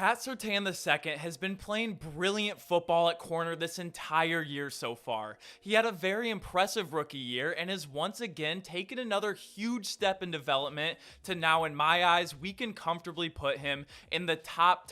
Pat Surtain II has been playing brilliant football at corner this entire year so far. He had a very impressive rookie year and has once again taken another huge step in development to now, in my eyes, we can comfortably put him in the top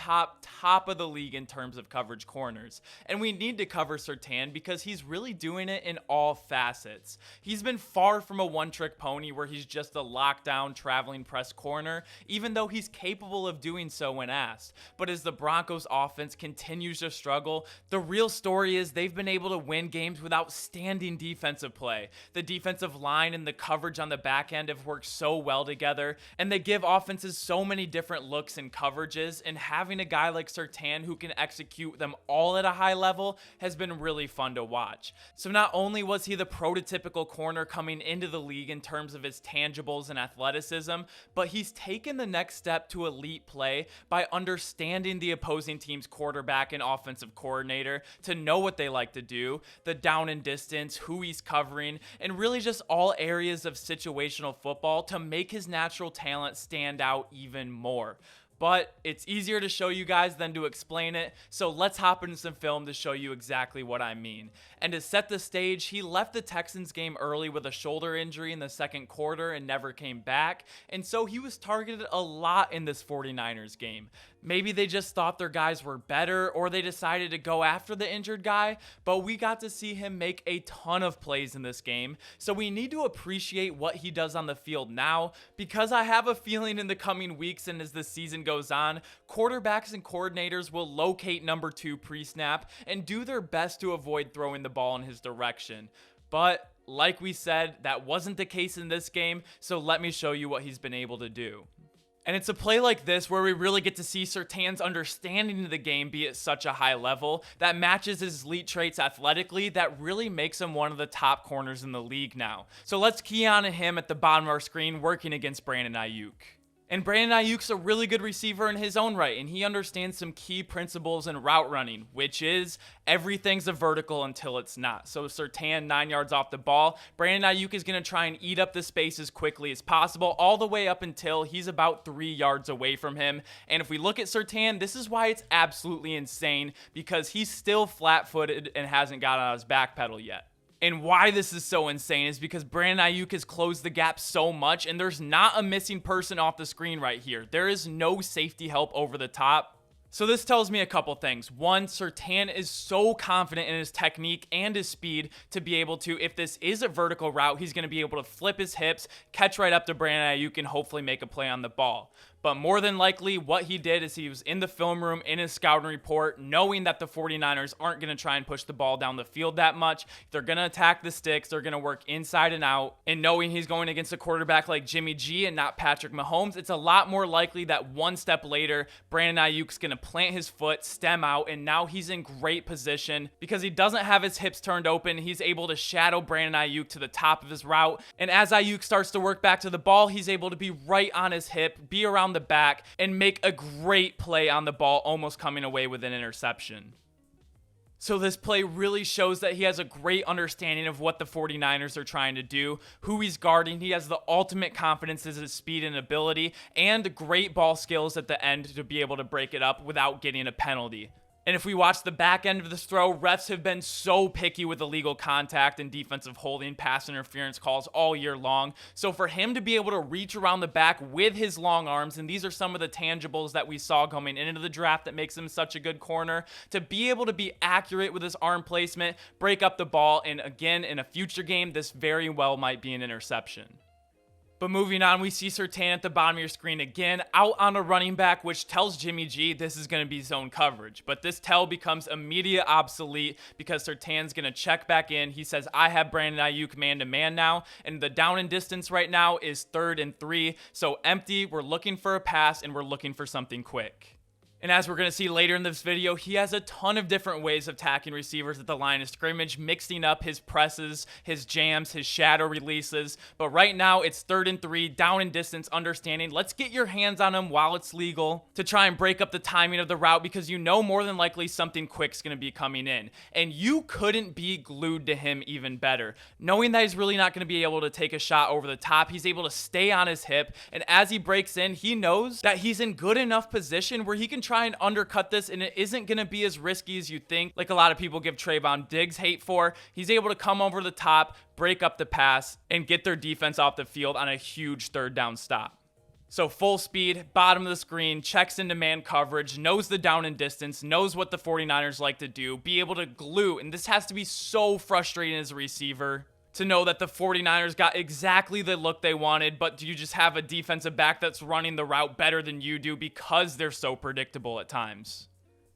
of the league in terms of coverage corners. And we need to cover Surtain because he's really doing it in all facets. He's been far from a one-trick pony where he's just a lockdown traveling press corner, even though he's capable of doing so when asked. But as the Broncos offense continues to struggle, the real story is they've been able to win games with outstanding defensive play. The defensive line and the coverage on the back end have worked so well together, and they give offenses so many different looks and coverages, and having a guy like Surtain who can execute them all at a high level has been really fun to watch. So not only was he the prototypical corner coming into the league in terms of his tangibles and athleticism, but he's taken the next step to elite play by understanding the opposing team's quarterback and offensive coordinator to know what they like to do, the down and distance, who he's covering, and really just all areas of situational football to make his natural talent stand out even more. But it's easier to show you guys than to explain it, so let's hop into some film to show you exactly what I mean. And to set the stage, he left the Texans game early with a shoulder injury in the second quarter and never came back, and so he was targeted a lot in this 49ers game. Maybe they just thought their guys were better, or they decided to go after the injured guy, but we got to see him make a ton of plays in this game, so we need to appreciate what he does on the field now, because I have a feeling in the coming weeks and as the season goes on, quarterbacks and coordinators will locate number 2 pre-snap and do their best to avoid throwing the ball in his direction. But like we said, that wasn't the case in this game, so let me show you what he's been able to do. And it's a play like this where we really get to see Surtain's understanding of the game be at such a high level that matches his elite traits athletically that really makes him one of the top corners in the league now. So let's key on him at the bottom of our screen working against Brandon Ayuk. And Brandon Ayuk's a really good receiver in his own right, and he understands some key principles in route running, which is everything's a vertical until it's not. So Surtain 9 yards off the ball, Brandon Ayuk is going to try and eat up the space as quickly as possible, all the way up until he's about 3 yards away from him. And if we look at Surtain, this is why it's absolutely insane, because he's still flat-footed and hasn't got on his back pedal yet. And why this is so insane is because Brandon Ayuk has closed the gap so much, and there's not a missing person off the screen right here. There is no safety help over the top. So this tells me a couple things. One, Surtain is so confident in his technique and his speed to be able to, if this is a vertical route, he's going to be able to flip his hips, catch right up to Brandon Ayuk, and hopefully make a play on the ball. But more than likely, what he did is he was in the film room, in his scouting report, knowing that the 49ers aren't going to try and push the ball down the field that much. They're going to attack the sticks. They're going to work inside and out. And knowing he's going against a quarterback like Jimmy G and not Patrick Mahomes, it's a lot more likely that one step later, Brandon Ayuk's going to plant his foot, stem out, and now he's in great position because he doesn't have his hips turned open. He's able to shadow Brandon Ayuk to the top of his route. And as Ayuk starts to work back to the ball, he's able to be right on his hip, be around the back, and make a great play on the ball, almost coming away with an interception. So this play really shows that he has a great understanding of what the 49ers are trying to do, who he's guarding. He has the ultimate confidence in his speed and ability, and great ball skills at the end to be able to break it up without getting a penalty. And if we watch the back end of this throw, refs have been so picky with illegal contact and defensive holding, pass interference calls all year long. So for him to be able to reach around the back with his long arms, and these are some of the tangibles that we saw coming into the draft that makes him such a good corner, to be able to be accurate with his arm placement, break up the ball, and again, in a future game, this very well might be an interception. But moving on, we see Surtain at the bottom of your screen again, out on a running back, which tells Jimmy G this is going to be zone coverage. But this tell becomes immediate obsolete because Surtain's going to check back in. He says, I have Brandon Ayuk man-to-man now, and the down and distance right now is 3rd and 3. So empty, we're looking for a pass, and we're looking for something quick. And as we're going to see later in this video, he has a ton of different ways of attacking receivers at the line of scrimmage, mixing up his presses, his jams, his shadow releases. But right now, it's 3rd and 3, down and distance, understanding. Let's get your hands on him while it's legal to try and break up the timing of the route because you know more than likely something quick's going to be coming in. And you couldn't be glued to him even better. Knowing that he's really not going to be able to take a shot over the top, he's able to stay on his hip. And as he breaks in, he knows that he's in good enough position where he can try and undercut this, and it isn't going to be as risky as you think, like a lot of people give Trayvon Diggs hate for. He's able to come over the top, break up the pass, and get their defense off the field on a huge third down stop. So full speed, bottom of the screen, checks into man coverage, knows the down and distance, knows what the 49ers like to do, be able to glue, and this has to be so frustrating as a receiver to know that the 49ers got exactly the look they wanted, but do you just have a defensive back that's running the route better than you do because they're so predictable at times?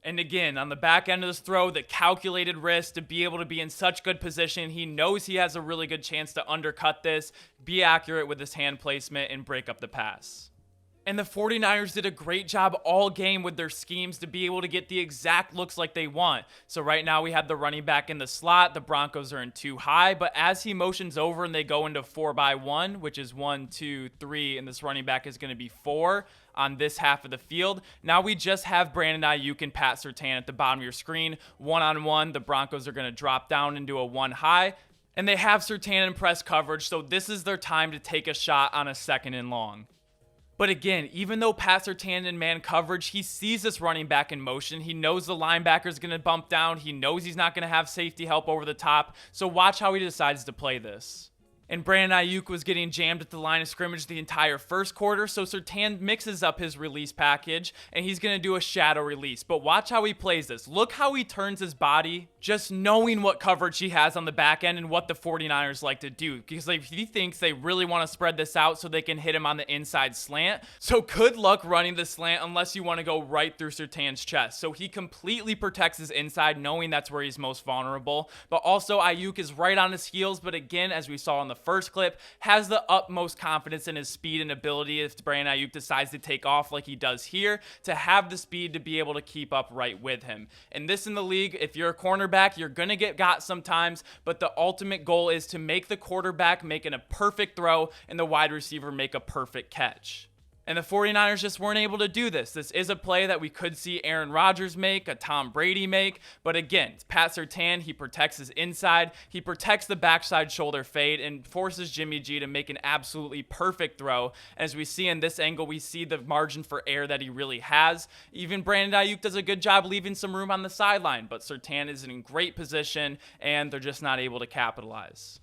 And again, on the back end of this throw, the calculated risk to be able to be in such good position. He knows he has a really good chance to undercut this, be accurate with his hand placement, and break up the pass. And the 49ers did a great job all game with their schemes to be able to get the exact looks like they want. So right now we have the running back in the slot. The Broncos are in 2 high, but as he motions over and they go into 4-by-1, which is 1, 2, 3, and this running back is going to be 4 on this half of the field. Now we just have Brandon Ayuk and Pat Surtain at the bottom of your screen. 1-on-1, the Broncos are going to drop down into a 1 high, and they have Surtain in press coverage, so this is their time to take a shot on a 2nd and long. But again, even though Pat Surtain in man coverage, he sees this running back in motion. He knows the linebacker is going to bump down. He knows he's not going to have safety help over the top. So watch how he decides to play this. And Brandon Ayuk was getting jammed at the line of scrimmage the entire first quarter, so Surtain mixes up his release package, and he's going to do a shadow release. But watch how he plays this. Look how he turns his body, just knowing what coverage he has on the back end and what the 49ers like to do. Because he thinks they really want to spread this out so they can hit him on the inside slant. So good luck running the slant unless you want to go right through Surtain's chest. So he completely protects his inside, knowing that's where he's most vulnerable. But also Ayuk is right on his heels, but again, as we saw in the first clip, has the utmost confidence in his speed and ability if Brandon Ayuk decides to take off like he does here, to have the speed to be able to keep up right with him. And this in the league, if you're a cornerback, you're going to get got sometimes, but the ultimate goal is to make the quarterback making a perfect throw and the wide receiver make a perfect catch. And the 49ers just weren't able to do this. This is a play that we could see Aaron Rodgers make, a Tom Brady make. But again, it's Pat Surtain. He protects his inside. He protects the backside shoulder fade and forces Jimmy G to make an absolutely perfect throw. As we see in this angle, we see the margin for error that he really has. Even Brandon Ayuk does a good job leaving some room on the sideline. But Surtain is in great position, and they're just not able to capitalize.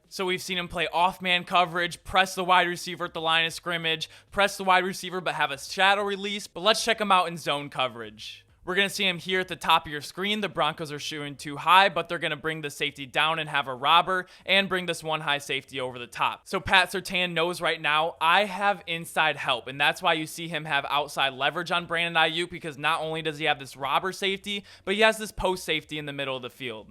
So we've seen him play off-man coverage, press the wide receiver at the line of scrimmage, press the wide receiver but have a shadow release. But let's check him out in zone coverage. We're going to see him here at the top of your screen. The Broncos are shooting 2 high, but they're going to bring the safety down and have a robber and bring this 1 high safety over the top. So Pat Surtain knows right now, I have inside help, and that's why you see him have outside leverage on Brandon Ayuk, because not only does he have this robber safety, but he has this post safety in the middle of the field.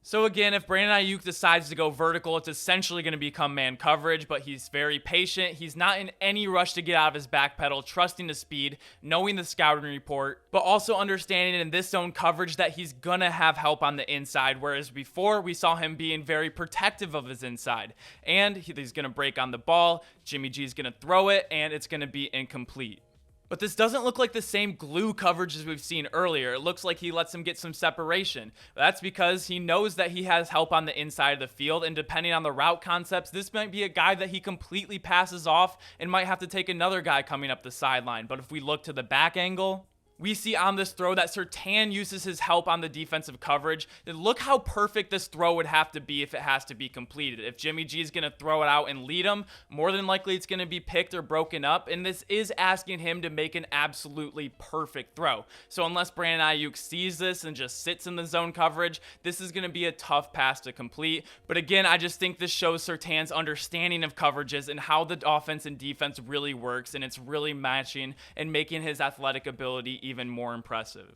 So again, if Brandon Ayuk decides to go vertical, it's essentially going to become man coverage, but he's very patient. He's not in any rush to get out of his back pedal, trusting the speed, knowing the scouting report, but also understanding in this zone coverage that he's going to have help on the inside, whereas before we saw him being very protective of his inside. And he's going to break on the ball, Jimmy G is going to throw it, and it's going to be incomplete. But this doesn't look like the same glue coverage as we've seen earlier. It looks like he lets him get some separation. That's because he knows that he has help on the inside of the field, and depending on the route concepts, this might be a guy that he completely passes off and might have to take another guy coming up the sideline. But if we look to the back angle, we see on this throw that Surtain uses his help on the defensive coverage. And look how perfect this throw would have to be if it has to be completed. If Jimmy G is going to throw it out and lead him, more than likely it's going to be picked or broken up. And this is asking him to make an absolutely perfect throw. So unless Brandon Ayuk sees this and just sits in the zone coverage, this is going to be a tough pass to complete. But again, I just think this shows Surtain's understanding of coverages and how the offense and defense really works. And it's really matching and making his athletic ability even more impressive.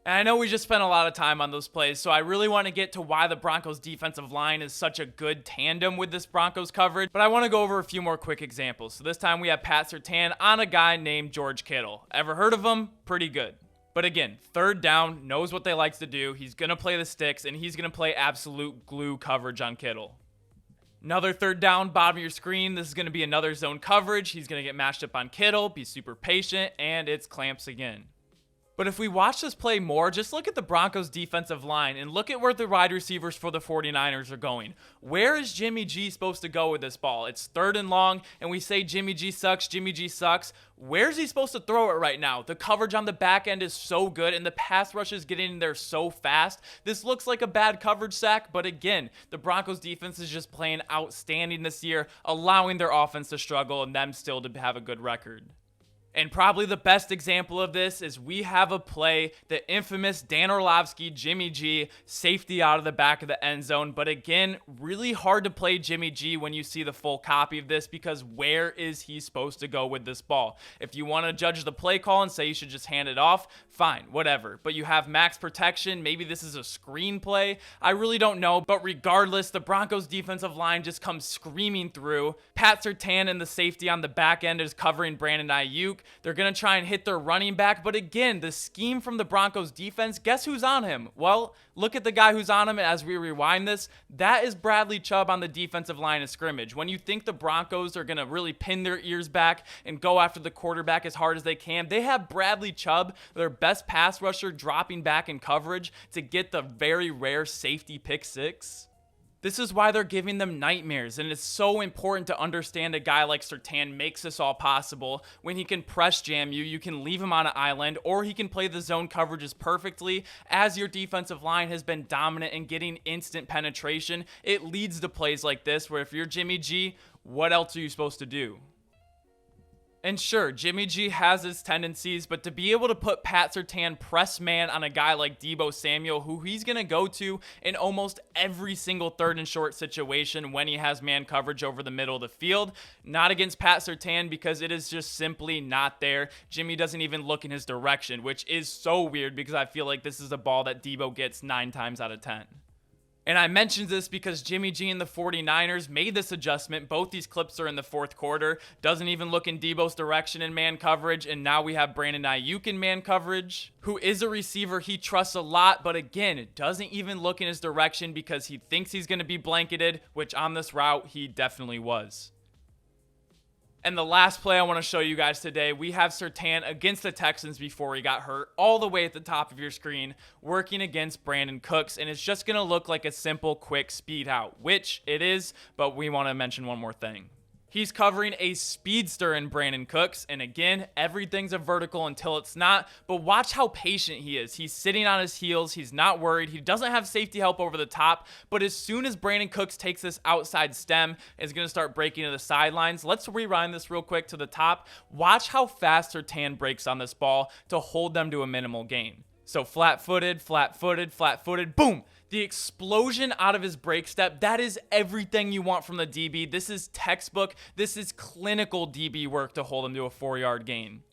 And I know we just spent a lot of time on those plays, so I really want to get to why the Broncos defensive line is such a good tandem with this Broncos coverage, but I want to go over a few more quick examples. So this time we have Pat Surtain on a guy named George Kittle. Ever heard of him? Pretty good. But again, third down, knows what they like to do. He's going to play the sticks, and he's going to play absolute glue coverage on Kittle. Another third down, bottom of your screen. This is going to be another zone coverage. He's going to get matched up on Kittle, be super patient, and it's clamps again. But if we watch this play more, just look at the Broncos defensive line and look at where the wide receivers for the 49ers are going. Where is Jimmy G supposed to go with this ball? It's 3rd and long, and we say Jimmy G sucks, Jimmy G sucks. Where's he supposed to throw it right now? The coverage on the back end is so good, and the pass rush is getting in there so fast. This looks like a bad coverage sack, but again, the Broncos defense is just playing outstanding this year, allowing their offense to struggle and them still to have a good record. And probably the best example of this is we have a play, the infamous Dan Orlovsky, Jimmy G, safety out of the back of the end zone. But again, really hard to play Jimmy G when you see the full copy of this, because where is he supposed to go with this ball? If you want to judge the play call and say you should just hand it off, fine, whatever. But you have max protection. Maybe this is a screen play. I really don't know. But regardless, the Broncos defensive line just comes screaming through. Pat Surtain and the safety on the back end is covering Brandon Ayuk. They're going to try and hit their running back. But again, the scheme from the Broncos defense, guess who's on him? Well, look at the guy who's on him as we rewind this. That is Bradley Chubb on the defensive line of scrimmage. When you think the Broncos are going to really pin their ears back and go after the quarterback as hard as they can, they have Bradley Chubb, their best pass rusher, dropping back in coverage to get the very rare safety pick six. This is why they're giving them nightmares, and it's so important to understand a guy like Surtain makes this all possible. When he can press jam you, you can leave him on an island, or he can play the zone coverages perfectly. As your defensive line has been dominant in getting instant penetration, it leads to plays like this, where if you're Jimmy G, what else are you supposed to do? And sure, Jimmy G has his tendencies, but to be able to put Pat Surtain press man on a guy like Deebo Samuel, who he's going to go to in almost every single 3rd and short situation when he has man coverage over the middle of the field, not against Pat Surtain, because it is just simply not there. Jimmy doesn't even look in his direction, which is so weird because I feel like this is a ball that Deebo gets 9 times out of 10. And I mentioned this because Jimmy G and the 49ers made this adjustment. Both these clips are in the 4th quarter. Doesn't even look in Deebo's direction in man coverage. And now we have Brandon Ayuk in man coverage, who is a receiver he trusts a lot. But again, it doesn't even look in his direction because he thinks he's going to be blanketed, which on this route, he definitely was. And the last play I want to show you guys today, we have Surtain against the Texans before he got hurt, all the way at the top of your screen, working against Brandon Cooks, and it's just going to look like a simple, quick speed out, which it is, but we want to mention one more thing. He's covering a speedster in Brandon Cooks, and again, everything's a vertical until it's not, but watch how patient he is. He's sitting on his heels. He's not worried. He doesn't have safety help over the top, but as soon as Brandon Cooks takes this outside stem, it's going to start breaking to the sidelines. Let's rewind this real quick to the top. Watch how fast Surtain breaks on this ball to hold them to a minimal gain. So flat-footed, flat-footed, flat-footed, boom! The explosion out of his break step, that is everything you want from the DB. This is textbook. This is clinical DB work to hold him to a 4-yard gain.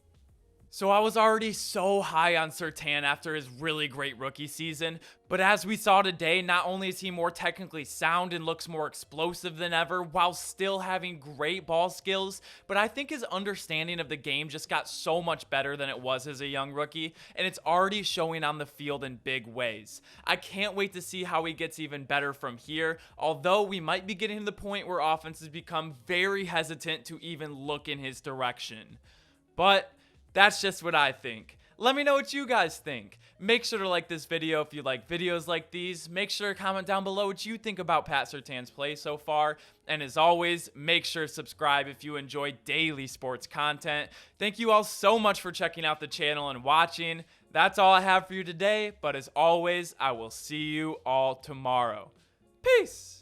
So I was already so high on Surtain after his really great rookie season, but as we saw today, not only is he more technically sound and looks more explosive than ever while still having great ball skills, but I think his understanding of the game just got so much better than it was as a young rookie, and it's already showing on the field in big ways. I can't wait to see how he gets even better from here, although we might be getting to the point where offenses become very hesitant to even look in his direction. But that's just what I think. Let me know what you guys think. Make sure to like this video if you like videos like these. Make sure to comment down below what you think about Pat Surtain's play so far. And as always, make sure to subscribe if you enjoy daily sports content. Thank you all so much for checking out the channel and watching. That's all I have for you today. But as always, I will see you all tomorrow. Peace.